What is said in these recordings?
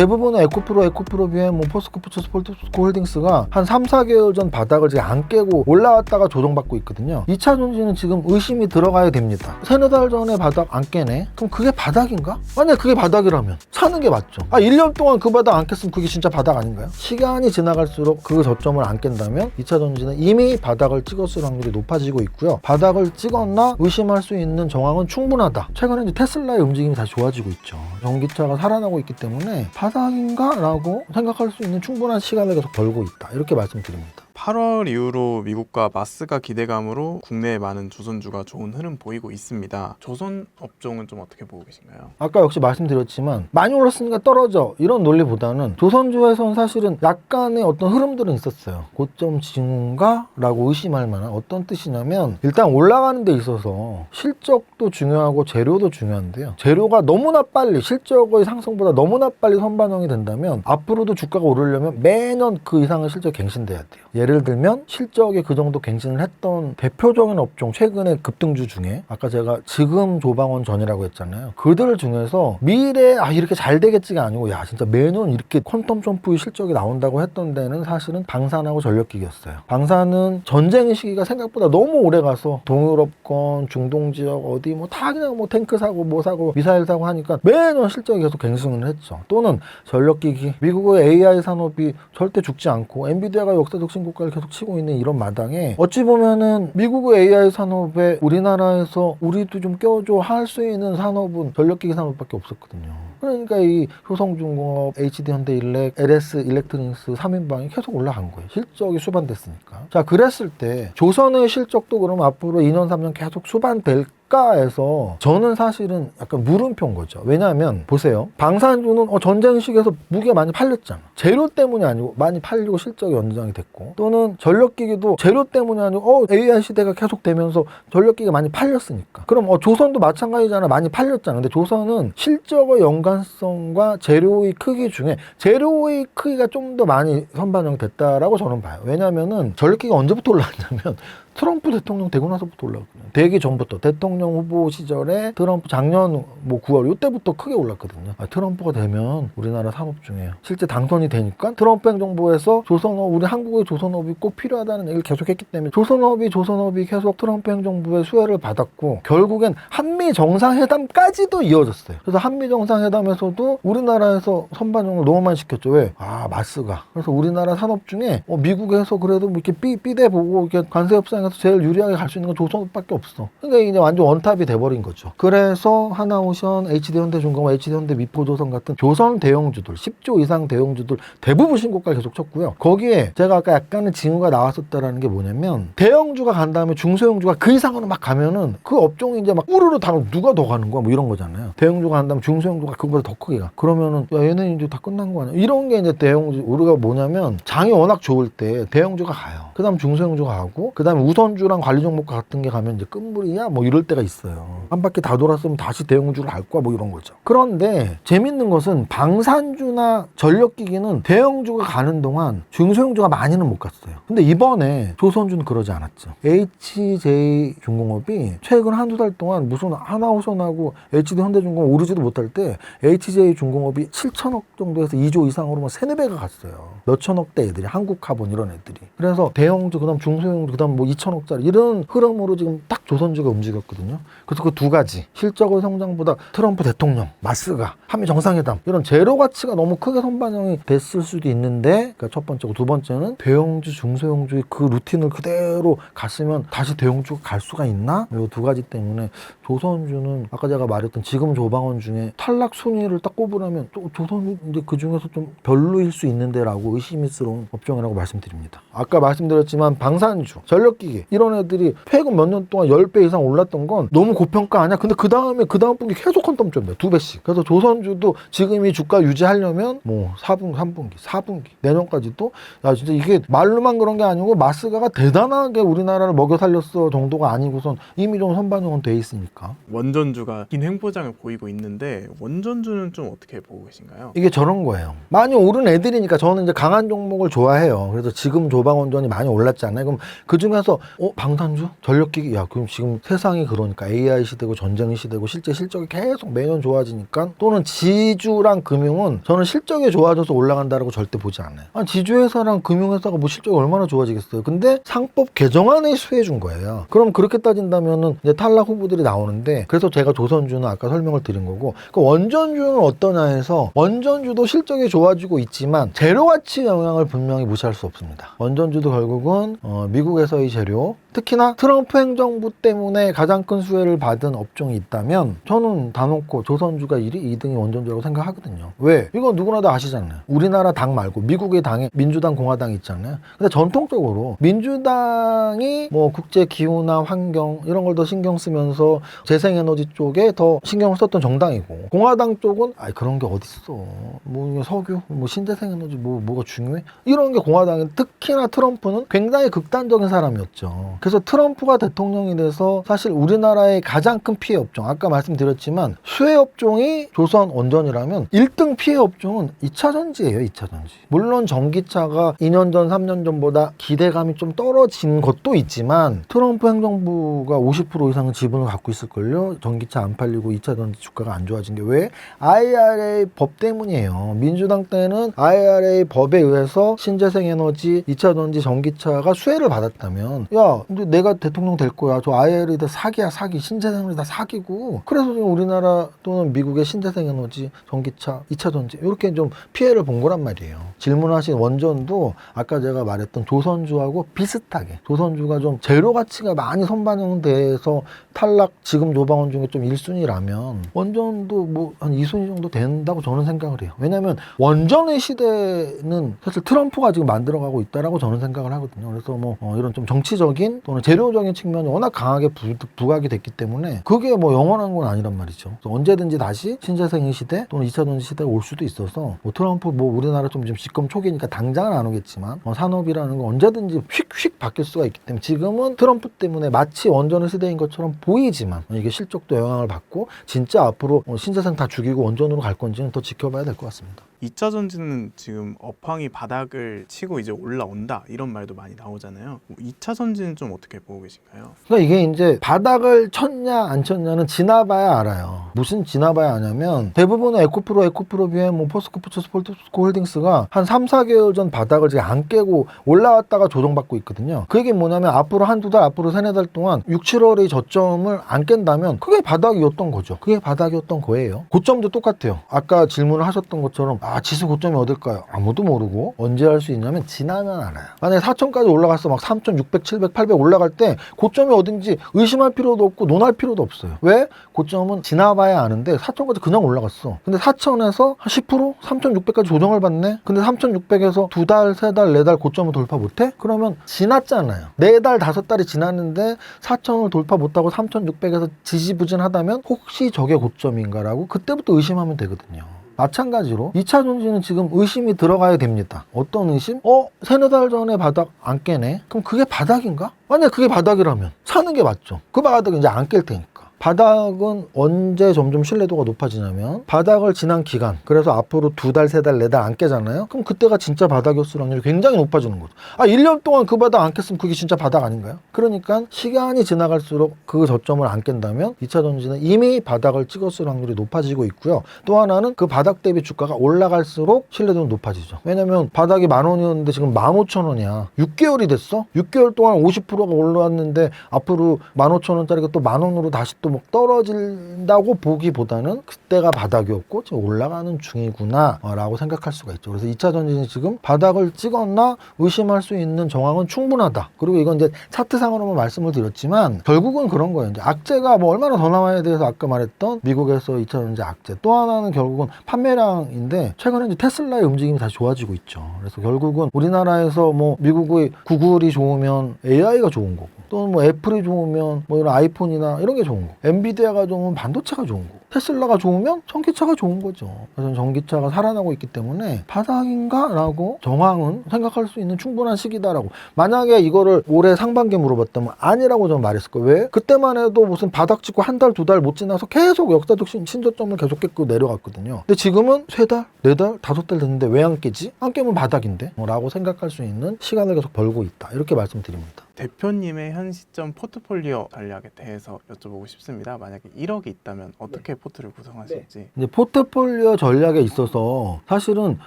대부분의 에코프로, BM, 포스코 푸처스, 폴스코 홀딩스가 한 3, 4개월 전 바닥을 지금 안 깨고 올라왔다가 조정받고 있거든요. 2차 전지는 지금 의심이 들어가야 됩니다. 3-4달 전에 바닥 안 깨네? 그럼 그게 바닥인가? 만약 그게 바닥이라면 사는 게 맞죠. 1년 동안 그 바닥 안 깼으면 그게 진짜 바닥 아닌가요? 시간이 지나갈수록 그 저점을 안 깬다면 2차 전지는 이미 바닥을 찍었을 확률이 높아지고 있고요. 바닥을 찍었나 의심할 수 있는 정황은 충분하다. 최근에 이제 테슬라의 움직임이 다시 좋아지고 있죠. 전기차가 살아나고 있기 때문에 바닥인가? 라고 생각할 수 있는 충분한 시간을 계속 벌고 있다. 이렇게 말씀드립니다. 8월 이후로 미국과 마스가 기대감으로 국내에 많은 조선주가 좋은 흐름 보이고 있습니다. 조선 업종은 좀 어떻게 보고 계신가요? 아까 역시 말씀드렸지만 많이 올랐으니까 떨어져 이런 논리보다는 조선주에서는 사실은 약간의 어떤 흐름들은 있었어요. 고점 징후인가? 라고 의심할 만한 어떤 뜻이냐면 일단 올라가는 데 있어서 실적도 중요하고 재료도 중요한데요. 재료가 너무나 빨리 실적의 상승보다 너무나 빨리 선반영이 된다면 앞으로도 주가가 오르려면 매년 그 이상의 실적이 갱신돼야 돼요. 예를 들면 실적이 그 정도 갱신을 했던 대표적인 업종 최근에 급등주 중에 아까 제가 지금 조방원 전이라고 했잖아요. 그들 중에서 미래에 이렇게 잘 되겠지가 아니고 진짜 매년 이렇게 퀀텀 점프의 실적이 나온다고 했던 데는 사실은 방산하고 전력기기였어요. 방산은 전쟁 시기가 생각보다 너무 오래 가서 동유럽권, 중동 지역 어디 다 그냥 탱크 사고 사고 미사일 사고 하니까 매년 실적이 계속 갱신을 했죠. 또는 전력기기 미국의 AI 산업이 절대 죽지 않고 엔비디아가 역사적 신고가를 계속 치고 있는 이런 마당에 어찌 보면은 미국의 AI 산업에 우리나라에서 우리도 좀 껴줘 할 수 있는 산업은 전력기기 산업밖에 없었거든요. 그러니까 이 효성중공업, HD현대일렉, LS 일렉트로닉스 3인방이 계속 올라간 거예요. 실적이 수반됐으니까. 자, 그랬을 때 조선의 실적도 그럼 앞으로 2년, 3년 계속 수반될 에서 저는 사실은 약간 물음표인 거죠. 왜냐하면 보세요. 방산주는 전쟁 시기에서 무기가 많이 팔렸잖아. 재료 때문이 아니고 많이 팔리고 실적이 연장이 됐고, 또는 전력기기도 재료 때문이 아니고 AI 시대가 계속 되면서 전력기기가 많이 팔렸으니까. 그럼 조선도 마찬가지잖아. 많이 팔렸잖아. 근데 조선은 실적의 연관성과 재료의 크기 중에 재료의 크기가 좀 더 많이 선반영이 됐다라고 저는 봐요. 왜냐하면은 전력기기가 언제부터 올라왔냐면 트럼프 대통령 되고 나서부터 올라왔거든요. 되기 전부터 대통령 후보 시절에 트럼프 작년 9월 이때부터 크게 올랐거든요. 트럼프가 되면 우리나라 산업 중에 실제 당선이 되니까 트럼프 행정부에서 조선업, 우리 한국의 조선업이 꼭 필요하다는 얘기를 계속했기 때문에 조선업이 계속 트럼프 행정부의 수혜를 받았고 결국엔 한미 정상회담까지도 이어졌어요. 그래서 한미 정상회담에서도 우리나라에서 선반영을 너무 많이 시켰죠. 왜? 마스가. 그래서 우리나라 산업 중에 미국에서 그래도 이렇게 삐대 보고 이렇게 관세 협상 제일 유리하게 갈 수 있는 건 조선업밖에 없어. 그러니까 이제 완전 원탑이 돼버린 거죠. 그래서 하나오션, HD현대중공업, HD현대미포조선 같은 조선 대형주들, 10조 이상 대형주들 대부분 신고가 계속 쳤고요. 거기에 제가 아까 약간의 징후가 나왔었다라는 게 뭐냐면 대형주가 간 다음에 중소형주가 그 이상으로 막 가면은 그 업종이 이제 막 우르르 다 누가 더 가는 거야? 이런 거잖아요. 대형주가 간 다음에 중소형주가 그거보다 더 크게 가. 그러면은 얘는 이제 다 끝난 거 아니야? 이런 게 이제 대형주. 우리가 뭐냐면 장이 워낙 좋을 때 대형주가 가요. 그 다음 중소형주가 가고 그 다음에 우선주랑 관리종목 같은 게 가면 이제 끝물이야 이럴 때가 있어요. 한 바퀴 다 돌았으면 다시 대형주를 갈 거야 이런 거죠. 그런데 재밌는 것은 방산주나 전력기기는 대형주가 가는 동안 중소형주가 많이는 못 갔어요. 근데 이번에 조선주는 그러지 않았죠. HJ중공업이 최근 한두 달 동안 무슨 하나오션하고 HD현대중공업 오르지도 못할 때 HJ중공업이 7천억 정도에서 2조 이상으로 3-4배가 갔어요. 몇천억대 애들이 한국카본 이런 애들이. 그래서 대형주 그다음 중소형주 그다음 2천억짜리 이런 흐름으로 지금 딱 조선주가 움직였거든요. 그래서 그 두 가지 실적의 성장보다 트럼프 대통령, 마스가, 한미 정상회담 이런 재료 가치가 너무 크게 선반영이 됐을 수도 있는데 그러니까 첫 번째고 두 번째는 대형주, 중소형주의 그 루틴을 그대로 갔으면 다시 대형주가 갈 수가 있나? 이 두 가지 때문에 조선주는 아까 제가 말했던 지금 조방원 중에 탈락 순위를 딱 꼽으라면 또 조선주 이제 그 중에서 좀 별로일 수 있는데라고 의심스러운 업종이라고 말씀드립니다. 아까 말씀드렸지만 방산주, 전력기기 이런 애들이 최근 몇 년 동안 10배 이상 올랐던 건 너무 고평가 아니야? 근데 그 다음 분기 계속 퀀텀점이야. 2배씩. 그래서 조선주도 지금 이 주가 유지하려면 3분기, 내년까지도 진짜 이게 말로만 그런 게 아니고 마스가가 대단하게 우리나라를 먹여 살렸어 정도가 아니고선 이미 좀 선반영은 돼 있으니까. 않습니까? 원전주가 긴 횡보장을 보이고 있는데 원전주는 좀 어떻게 보고 계신가요? 이게 저런 거예요. 많이 오른 애들이니까 저는 이제 강한 종목을 좋아해요. 그래서 지금 조방원전이 많이 올랐잖아요. 그럼 그 중에서 방산주? 전력기기? 야, 그럼 지금 세상이 그러니까 AI 시대고 전쟁 시대고 실제 실적이 계속 매년 좋아지니까, 또는 지주랑 금융은 저는 실적이 좋아져서 올라간다라고 절대 보지 않아요. 아니, 지주회사랑 금융회사가 뭐 실적이 얼마나 좋아지겠어요. 근데 상법 개정안에 수혜준 거예요. 그럼 그렇게 따진다면은 이제 탈락 후보들이 나오는데, 그래서 제가 조선주는 아까 설명을 드린 거고, 그 원전주는 어떠냐 해서 원전주도 실적이 좋아지고 있지만 재료가치 영향을 분명히 무시할 수 없습니다. 원전주도 결국은 미국에서의 재료, 특히나 트럼프 행정부 때문에 가장 큰 수혜를 받은 업종이 있다면 저는 다놓고 조선주가 1위, 2등이 원전주라고 생각하거든요. 왜? 이건 누구나 다 아시잖아요. 우리나라 당 말고 미국의 당에 민주당, 공화당이 있잖아요. 근데 전통적으로 민주당이 뭐 국제 기후나 환경 이런 걸 더 신경 쓰면서 재생에너지 쪽에 더 신경을 썼던 정당이고, 공화당 쪽은 그런 게 어딨어. 뭐 석유, 뭐 신재생에너지 뭐가 중요해? 이런 게 공화당인, 특히나 트럼프는 굉장히 극단적인 사람이었죠. 그래서 트럼프가 대통령이 돼서 사실 우리나라의 가장 큰 피해 업종, 아까 말씀드렸지만 수혜 업종이 조선 원전이라면 1등 피해 업종은 2차 전지예요. 2차 전지. 물론 전기차가 2년 전, 3년 전보다 기대감이 좀 떨어진 것도 있지만 트럼프 행정부가 50% 이상의 지분을 갖고 있을걸요. 전기차 안 팔리고 2차 전지 주가가 안 좋아진 게 왜? IRA 법 때문이에요. 민주당 때는 IRA 법에 의해서 신재생에너지, 2차 전지, 전기차가 수혜를 받았다면, 야, 근데 내가 대통령 될 거야. 저 IRA 다 사기야, 사기. 신재생에너지 다 사기고. 그래서 지금 우리나라 또는 미국의 신재생에너지, 전기차, 2차 전지 이렇게 좀 피해를 본 거란 말이에요. 질문하신 원전도 아까 제가 말했던 조선주하고 비슷하게, 조선주가 좀 재료 가치가 많이 선반영돼서 탈락, 지금 조방원 중에 좀 1순위라면 원전도 뭐 한 2순위 정도 된다고 저는 생각을 해요. 왜냐면 원전의 시대는 사실 트럼프가 지금 만들어가고 있다라고 저는 생각을 하거든요. 그래서 뭐 이런 좀 정치적인 또는 재료적인 측면이 워낙 강하게 부각이 됐기 때문에 그게 뭐 영원한 건 아니란 말이죠. 그래서 언제든지 다시 신재생의 시대 또는 2차 전지 시대가 올 수도 있어서, 뭐 트럼프 뭐 우리나라 좀 지금 집권 초기니까 당장은 안 오겠지만 산업이라는 건 언제든지 휙휙 바뀔 수가 있기 때문에, 지금은 트럼프 때문에 마치 원전의 시대인 것처럼 보이지만 이게 실적도 영향을 받고 진짜 앞으로 신재생 다 죽이고 원전으로 갈 건지는 더 지켜봐야 될 것 같습니다. 2차 전지는 지금 업황이 바닥을 치고 이제 올라온다 이런 말도 많이 나오잖아요. 2차 전지는 좀 어떻게 보고 계신가요? 그러니까 이게 이제 바닥을 쳤냐 안 쳤냐는 지나봐야 알아요. 무슨 지나봐야 아냐면, 대부분의 에코프로 BM, 뭐 포스코 푸처스, 포스코 홀딩스가 한 3, 4개월 전 바닥을 지금 안 깨고 올라왔다가 조정받고 있거든요. 그게 뭐냐면 앞으로 한두 달, 앞으로 3, 4달 동안 6, 7월의 저점을 안 깬다면 그게 바닥이었던 거죠. 그게 바닥이었던 거예요. 고점도 똑같아요. 아까 질문을 하셨던 것처럼 지수 고점이 어딜까요? 아무도 모르고 언제 할 수 있냐면 지나면 알아요. 만약에 4천까지 올라갔어, 막 3,600, 700, 800 올라갈 때 고점이 어딘지 의심할 필요도 없고 논할 필요도 없어요. 왜? 고점은 지나봐야 아는데 4천까지 그냥 올라갔어. 근데 4천에서 한 10%? 3,600까지 조정을 받네? 근데 3,600에서 2달, 3달, 4달 고점을 돌파 못해? 그러면 지났잖아요. 4달, 5달이 지났는데 4천을 돌파 못하고 3,600에서 지지부진하다면 혹시 저게 고점인가라고 그때부터 의심하면 되거든요. 마찬가지로 2차 전지는 지금 의심이 들어가야 됩니다. 어떤 의심? 3, 4달 전에 바닥 안 깨네? 그럼 그게 바닥인가? 만약 그게 바닥이라면 사는 게 맞죠. 그 바닥은 이제 안 깰 테니까. 바닥은 언제 점점 신뢰도가 높아지냐면 바닥을 지난 기간, 그래서 앞으로 2달, 3달, 4달 안 깨잖아요. 그럼 그때가 진짜 바닥이었을 확률이 굉장히 높아지는 거죠. 1년 동안 그 바닥 안 깼으면 그게 진짜 바닥 아닌가요? 그러니까 시간이 지나갈수록 그 저점을 안 깬다면 2차 전지는 이미 바닥을 찍었을 확률이 높아지고 있고요. 또 하나는 그 바닥 대비 주가가 올라갈수록 신뢰도는 높아지죠. 왜냐면 바닥이 10,000원이었는데 지금 15,000원이야. 6개월이 됐어? 6개월 동안 50%가 올라왔는데 앞으로 15,000원짜리가 또 10,000원으로 다시 또 떨어진다고 보기보다는 그때가 바닥이었고 지금 올라가는 중이구나 라고 생각할 수가 있죠. 그래서 2차 전지는 지금 바닥을 찍었나 의심할 수 있는 정황은 충분하다. 그리고 이건 이제 차트상으로만 말씀을 드렸지만 결국은 그런 거예요. 이제 악재가 뭐 얼마나 더 나와야 돼서 아까 말했던 미국에서 2차 전지 악재, 또 하나는 결국은 판매량인데 최근에 이제 테슬라의 움직임이 다시 좋아지고 있죠. 그래서 결국은 우리나라에서 뭐 미국의 구글이 좋으면 AI가 좋은 거고, 또는 뭐 애플이 좋으면 뭐 이런 아이폰이나 이런 게 좋은 거, 엔비디아가 좋으면 반도체가 좋은 거, 테슬라가 좋으면 전기차가 좋은 거죠. 그래서 전기차가 살아나고 있기 때문에 바닥인가? 라고 정황은 생각할 수 있는 충분한 시기다라고. 만약에 이거를 올해 상반기에 물어봤다면 아니라고 저는 말했을 거예요. 왜? 그때만 해도 무슨 바닥 찍고 한 달, 두 달 못 지나서 계속 역사적 신저점을 계속 깨고 내려갔거든요. 근데 지금은 세 달, 네 달, 다섯 달 됐는데 왜 안 깨지? 안 깨면 바닥인데? 라고 생각할 수 있는 시간을 계속 벌고 있다. 이렇게 말씀드립니다. 대표님의 현 시점 포트폴리오 전략에 대해서 여쭤보고 싶습니다. 만약에 1억이 있다면 어떻게 포트를 구성하실지. 이제 포트폴리오 전략에 있어서 사실은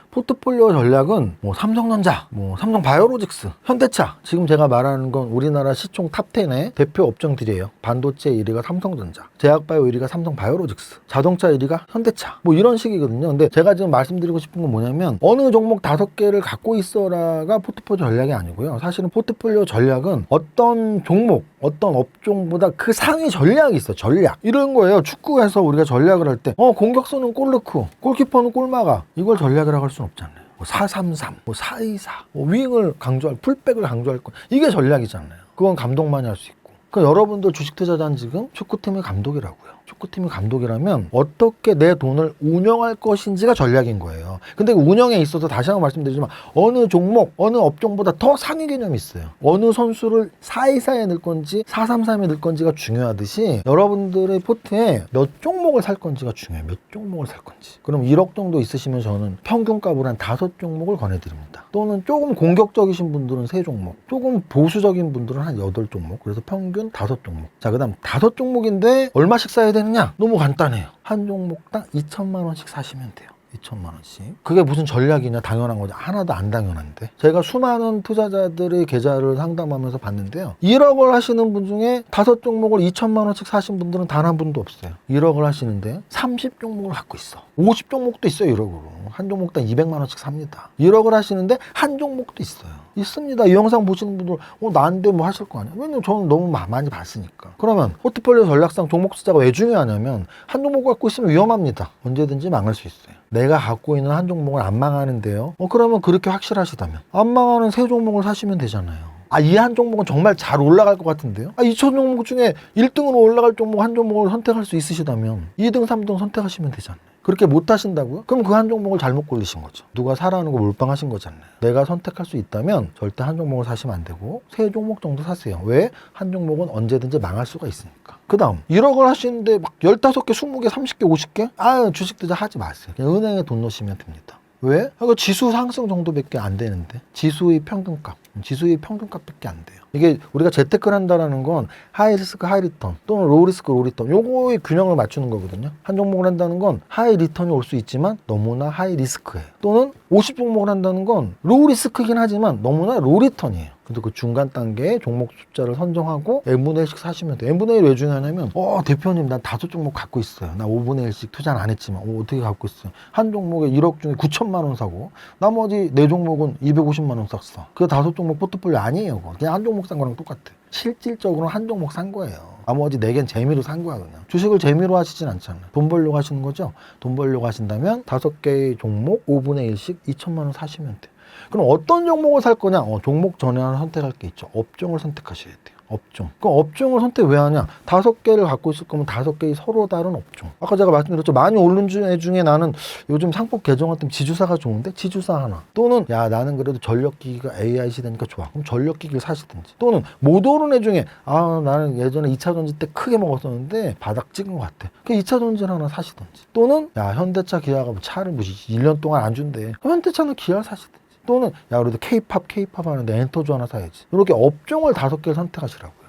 포트폴리오 전략은 뭐 삼성전자, 뭐 삼성바이오로직스, 현대차, 지금 제가 말하는 건 우리나라 시총 탑10의 대표 업종들이에요. 반도체 1위가 삼성전자, 제약바이오 1위가 삼성바이오로직스, 자동차 1위가 현대차, 뭐 이런 식이거든요. 근데 제가 지금 말씀드리고 싶은 건 뭐냐면 어느 종목 5개를 갖고 있어라가 포트폴리오 전략이 아니고요. 사실은 포트폴리오 전략은 어떤 종목, 어떤 업종보다 그 상위 전략이 있어. 전략. 이런 거예요. 축구에서 우리가 전략을 할 때 공격수는 골 넣고 골키퍼는 골 막아. 이걸 전략이라고 할 수는 없잖아요. 433, 424, 윙을 강조할, 풀백을 강조할 거. 이게 전략이잖아요. 그건 감독만이 할 수 있고. 그러니까 여러분들 주식 투자자는 지금 축구팀의 감독이라고요. 축구팀의 감독이라면 어떻게 내 돈을 운영할 것인지가 전략인 거예요. 근데 운영에 있어서 다시 한번 말씀드리지만 어느 종목, 어느 업종보다 더 상위 개념이 있어요. 어느 선수를 424에 넣을 건지 433에 넣을 건지가 중요하듯이 여러분들의 포트에 몇 종목을 살 건지가 중요해요. 몇 종목을 살 건지. 그럼 1억 정도 있으시면 저는 평균값으로 한 5종목을 권해드립니다. 또는 조금 공격적이신 분들은 3종목, 조금 보수적인 분들은 한 8종목, 그래서 평균 5종목. 자, 그 다음 5종목인데 얼마씩 사야 되느냐? 너무 간단해요. 한 종목당 2천만 원씩 사시면 돼요. 2천만 원씩. 그게 무슨 전략이냐? 당연한 거죠. 하나도 안 당연한데. 제가 수많은 투자자들의 계좌를 상담하면서 봤는데요. 1억을 하시는 분 중에 5종목을 2천만 원씩 사신 분들은 단 한 분도 없어요. 1억을 하시는데 30종목을 갖고 있어. 50종목도 있어요. 1억으로. 한 종목당 200만 원씩 삽니다. 1억을 하시는데 한 종목도 있어요. 있습니다. 이 영상 보시는 분들 나한테 뭐 하실 거 아니야? 왜냐면 저는 너무 많이 봤으니까. 그러면 포트폴리오 전략상 종목 숫자가 왜 중요하냐면 한 종목 갖고 있으면 위험합니다. 언제든지 망할 수 있어요. 내가 갖고 있는 한 종목을 안 망하는데요. 그러면 그렇게 확실하시다면 안 망하는 3종목을 사시면 되잖아요. 이 한 종목은 정말 잘 올라갈 것 같은데요. 2천 종목 중에 1등으로 올라갈 종목 한 종목을 선택할 수 있으시다면 2등, 3등 선택하시면 되잖아요. 그렇게 못 하신다고요? 그럼 그 한 종목을 잘못 고르신 거죠. 누가 사라는 거 몰빵하신 거잖아요. 내가 선택할 수 있다면 절대 한 종목을 사시면 안 되고 3종목 정도 사세요. 왜? 한 종목은 언제든지 망할 수가 있으니까. 그 다음 1억을 하시는데 막 15개, 20개, 30개, 50개? 주식 투자 하지 마세요. 그냥 은행에 돈 넣으시면 됩니다. 왜? 이거 지수 상승 정도밖에 안 되는데 지수의 평균값밖에 안 돼요. 이게 우리가 재테크를 한다는 건 하이 리스크 하이 리턴 또는 로우 리스크 로우 리턴 요거의 균형을 맞추는 거거든요. 한 종목을 한다는 건 하이 리턴이 올 수 있지만 너무나 하이 리스크예요. 또는 50종목을 한다는 건 로우 리스크이긴 하지만 너무나 로우 리턴이에요. 근데 그 중간 단계에 종목 숫자를 선정하고 n분의 1씩 사시면 돼요. n분의 1 왜 중요하냐면 대표님 난 5종목 갖고 있어요. 나 5분의 1씩 투자는 안 했지만 어떻게 갖고 있어요? 한 종목에 1억 중에 9천만 원 사고 나머지 4종목은 250만 원 샀어. 그게 5종목 포트폴리오 아니에요. 그냥 한 종목 산 거랑 똑같아. 실질적으로 한 종목 산 거예요. 나머지 4개는 재미로 산 거야. 그냥 주식을 재미로 하시진 않잖아요. 돈 벌려고 하시는 거죠. 돈 벌려고 하신다면 5개의 종목 5분의 1씩 2천만 원 사시면 돼요. 그럼 어떤 종목을 살 거냐? 종목 전에 하나 선택할 게 있죠. 업종을 선택하셔야 돼요. 업종. 그럼 업종을 선택 왜 하냐? 5개를 갖고 있을 거면 5개의 서로 다른 업종. 아까 제가 말씀드렸죠. 많이 오른 중에 나는 요즘 상법 개정할 때 지주사가 좋은데 지주사 하나. 또는 나는 그래도 전력기기가 AI 시대니까 좋아. 그럼 전력기기를 사시든지. 또는 못 오른 애 중에 나는 예전에 2차전지 때 크게 먹었었는데 바닥 찍은 것 같아. 그 2차전지를 하나 사시든지. 또는 현대차 기아가 차를 1년 동안 안 준대. 그럼 현대차는 기아를 사시든지. 또는 그래도 K-팝 하는데 엔터주 하나 사야지. 이렇게 업종을 5개를 선택하시라고요.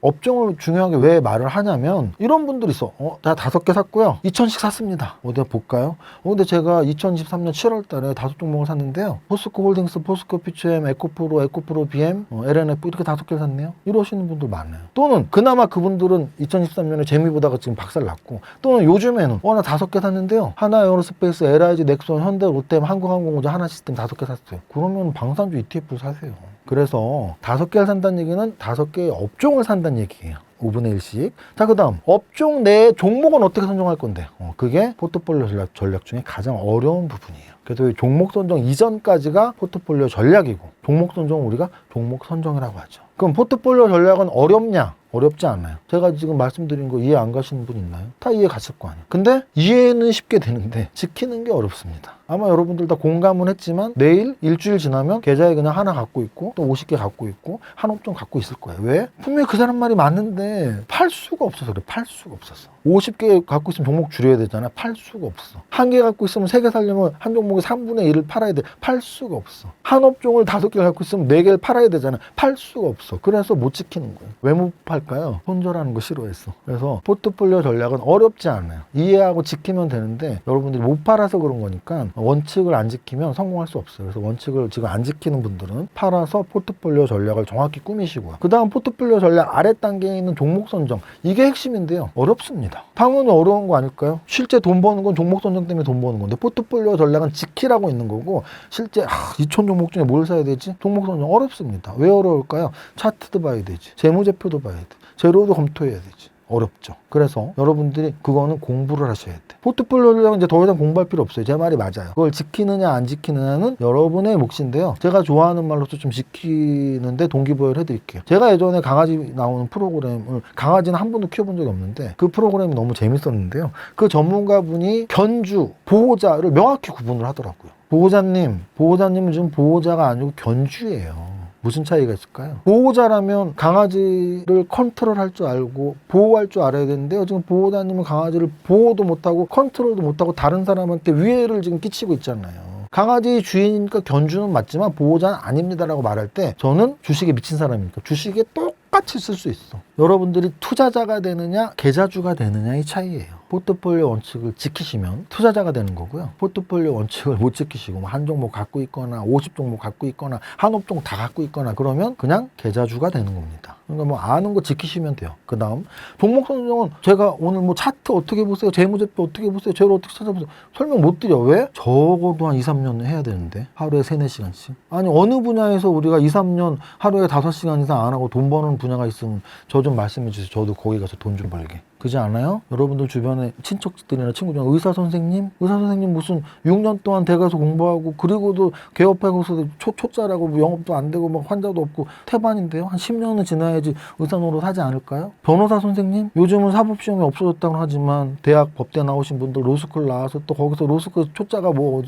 업종을 중요하게 왜 말을 하냐면 이런 분들이 있어. 나 5개 샀고요. 2천씩 샀습니다. 어디 볼까요? 근데 제가 2023년 7월 달에 5종목을 샀는데요. 포스코 홀딩스, 포스코 퓨처엠, 에코프로 BM, LNF 이렇게 5개를 샀네요. 이러시는 분들 많아요. 또는 그나마 그분들은 2023년에 재미 보다가 지금 박살 났고 또는 요즘에는 나 5개 샀는데요. 하나 에어로스페이스, LIG, 넥손, 현대, 롯데, 한국항공우주 하나 시스템 5개 샀어요. 그러면 방산주 ETF를 사세요. 그래서 5개를 산다는 얘기는 5개의 업종을 산다는 얘기예요. 5분의 1씩. 자, 그 다음 업종 내 종목은 어떻게 선정할 건데? 그게 포트폴리오 전략 중에 가장 어려운 부분이에요. 그래서 이 종목 선정 이전까지가 포트폴리오 전략이고, 종목 선정은 우리가 종목 선정이라고 하죠. 그럼 포트폴리오 전략은 어렵냐? 어렵지 않아요. 제가 지금 말씀드린 거 이해 안 가시는 분 있나요? 다 이해 갔을 거 아니에요. 근데 이해는 쉽게 되는데 지키는 게 어렵습니다. 아마 여러분들 다 공감은 했지만 내일 일주일 지나면 계좌에 그냥 하나 갖고 있고 또 50개 갖고 있고 한 업종 갖고 있을 거예요. 왜? 분명히 그 사람 말이 맞는데 팔 수가 없어서 그래. 팔 수가 없어서. 50개 갖고 있으면 종목 줄여야 되잖아. 팔 수가 없어. 한 개 갖고 있으면 3개 살려면 한 종목에 3분의 1을 팔아야 돼. 팔 수가 없어. 한 업종을 5개 갖고 있으면 4개를 팔아야 되잖아. 팔 수가 없어. 그래서 못 지키는 거예요. 왜 못 팔까요? 손절하는 거 싫어했어. 그래서 포트폴리오 전략은 어렵지 않아요. 이해하고 지키면 되는데 여러분들이 못 팔아서 그런 거니까 원칙을 안 지키면 성공할 수 없어요. 그래서 원칙을 지금 안 지키는 분들은 팔아서 포트폴리오 전략을 정확히 꾸미시고요. 그 다음 포트폴리오 전략 아래 단계에 있는 종목 선정. 이게 핵심인데요. 어렵습니다. 당연히 어려운 거 아닐까요? 실제 돈 버는 건 종목 선정 때문에 돈 버는 건데 포트폴리오 전략은 지키라고 있는 거고 실제 2천 종목 중에 뭘 사야 되지? 종목 선정 어렵습니다. 왜 어려울까요? 차트도 봐야 되지. 재무제표도 봐야 돼. 재료도 검토해야 되지. 어렵죠. 그래서 여러분들이 그거는 공부를 하셔야 돼. 포트폴리오 전략은 이제 더 이상 공부할 필요 없어요. 제 말이 맞아요. 그걸 지키느냐 안 지키느냐는 여러분의 몫인데요. 제가 좋아하는 말로서 좀 지키는데 동기부여를 해드릴게요. 제가 예전에 강아지 나오는 프로그램을 강아지는 한 번도 키워본 적이 없는데 그 프로그램이 너무 재밌었는데요. 그 전문가분이 견주, 보호자를 명확히 구분을 하더라고요. 보호자님은 지금 보호자가 아니고 견주예요. 무슨 차이가 있을까요? 보호자라면 강아지를 컨트롤할 줄 알고 보호할 줄 알아야 되는데요. 지금 보호자님은 강아지를 보호도 못하고 컨트롤도 못하고 다른 사람한테 위해를 지금 끼치고 있잖아요. 강아지 주인이니까 견주는 맞지만 보호자는 아닙니다라고 말할 때 저는 주식에 미친 사람이니까 주식에 똑같이 쓸 수 있어. 여러분들이 투자자가 되느냐 계좌주가 되느냐의 차이예요. 포트폴리오 원칙을 지키시면 투자자가 되는 거고요. 포트폴리오 원칙을 못 지키시고 한 종목 갖고 있거나 50종목 갖고 있거나 한 업종 다 갖고 있거나 그러면 그냥 계좌주가 되는 겁니다. 그러니까 뭐 아는 거 지키시면 돼요. 그 다음 종목 선정은 제가 오늘 뭐 차트 어떻게 보세요? 재무제표 어떻게 보세요? 재료 어떻게 찾아보세요? 설명 못 드려. 왜? 적어도 한 2, 3년 해야 되는데 하루에 3, 4시간씩. 아니 어느 분야에서 우리가 2, 3년 하루에 5시간 이상 안 하고 돈 버는 분야가 있으면 저 좀 말씀해 주세요. 저도 거기 가서 돈 좀 벌게. 그지 않아요? 여러분들 주변에 친척들이나 친구 중에 의사 선생님 무슨 6년 동안 대가서 공부하고 그리고도 개업하고서 초짜라고 뭐 영업도 안 되고 막 환자도 없고 태반인데요. 한 10년은 지나야지 의사 노릇 하지 않을까요? 변호사 선생님 요즘은 사법시험이 없어졌다고 하지만 대학 법대 나오신 분들 로스쿨 나와서 또 거기서 로스쿨 초짜가 뭐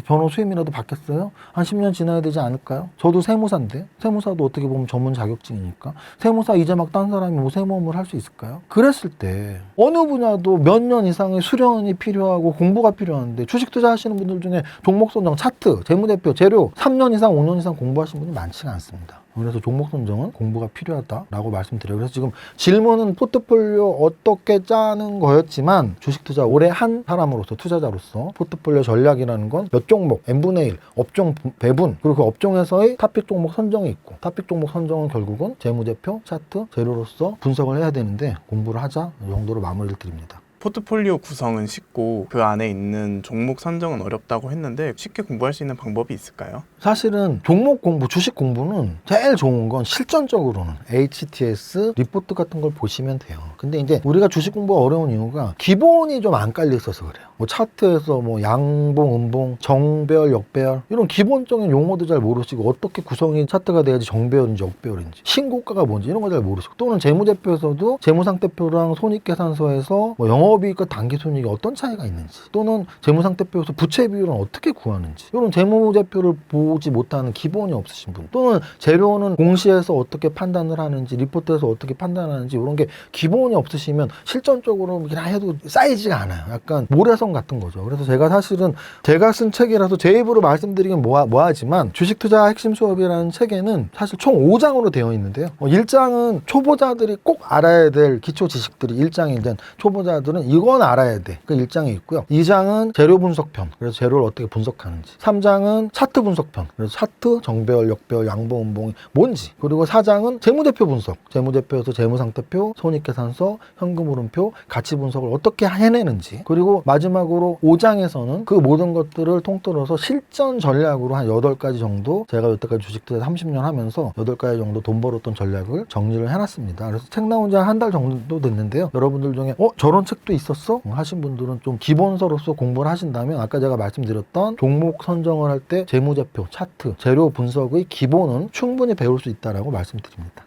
변호 수임이라도 받겠어요? 한 10년 지나야 되지 않을까요? 저도 세무사인데 세무사도 어떻게 보면 전문 자격증이니까 세무사 이제 막 딴 사람이 뭐 세무업을 할 수 있을까요? 그랬을 때 어느 분야도 몇 년 이상의 수련이 필요하고 공부가 필요한데 주식 투자하시는 분들 중에 종목 선정, 차트, 재무제표, 재료 3년 이상, 5년 이상 공부하신 분이 많지가 않습니다. 그래서 종목 선정은 공부가 필요하다라고 말씀드려요. 그래서 지금 질문은 포트폴리오 어떻게 짜는 거였지만 주식 투자 오래 한 사람으로서 투자자로서 포트폴리오 전략이라는 건 몇 종목, n분의 1, 업종 배분 그리고 그 업종에서의 탑픽 종목 선정이 있고 탑픽 종목 선정은 결국은 재무제표, 차트, 재료로서 분석을 해야 되는데 공부를 하자 이 정도로 마무리를 드립니다. 포트폴리오 구성은 쉽고 그 안에 있는 종목 선정은 어렵다고 했는데 쉽게 공부할 수 있는 방법이 있을까요? 사실은 종목 공부, 주식 공부는 제일 좋은 건 실전적으로는 HTS 리포트 같은 걸 보시면 돼요. 근데 이제 우리가 주식 공부가 어려운 이유가 기본이 좀 안 깔려 있어서 그래요. 뭐 차트에서 뭐 양봉, 음봉, 정배열, 역배열 이런 기본적인 용어도 잘 모르시고 어떻게 구성이 차트가 돼야지 정배열인지 역배열인지 신고가가 뭔지 이런 거 잘 모르시고 또는 재무제표에서도 재무상태표랑 손익계산서에서 뭐 영업이익과 당기순이익이 어떤 차이가 있는지 또는 재무상태표에서 부채 비율은 어떻게 구하는지 이런 재무제표를 보지 못하는 기본이 없으신 분 또는 재료는 공시에서 어떻게 판단을 하는지 리포트에서 어떻게 판단하는지 이런 게 기본이 없으시면 실전적으로 그냥 해도 쌓이지가 않아요. 약간 모래성 같은 거죠. 그래서 제가 사실은 제가 쓴 책이라서 제 입으로 말씀드리긴 뭐하지만 주식투자 핵심 수업이라는 책에는 사실 총 5장으로 되어 있는데요. 1장은 초보자들이 꼭 알아야 될 기초 지식들이 1장에 이제 초보자들은 이건 알아야 돼. 그 1장에 있고요. 2장은 재료 분석편. 그래서 재료를 어떻게 분석하는지. 3장은 차트 분석편. 그래서 차트, 정배열, 역배열, 양봉, 음봉이 뭔지. 그리고 4장은 재무제표 분석. 재무제표에서 재무상태표, 손익계산서, 현금흐름표, 가치 분석을 어떻게 해내는지. 그리고 마지막 마지막으로 5장에서는 그 모든 것들을 통틀어서 실전 전략으로 한 8가지 정도 제가 여태까지 주식 투자 30년 하면서 8가지 정도 돈 벌었던 전략을 정리를 해놨습니다. 그래서 책 나온 지 한 달 정도 됐는데요. 여러분들 중에 저런 책도 있었어? 하신 분들은 좀 기본서로서 공부를 하신다면 아까 제가 말씀드렸던 종목 선정을 할 때 재무제표, 차트, 재료 분석의 기본은 충분히 배울 수 있다라고 말씀드립니다.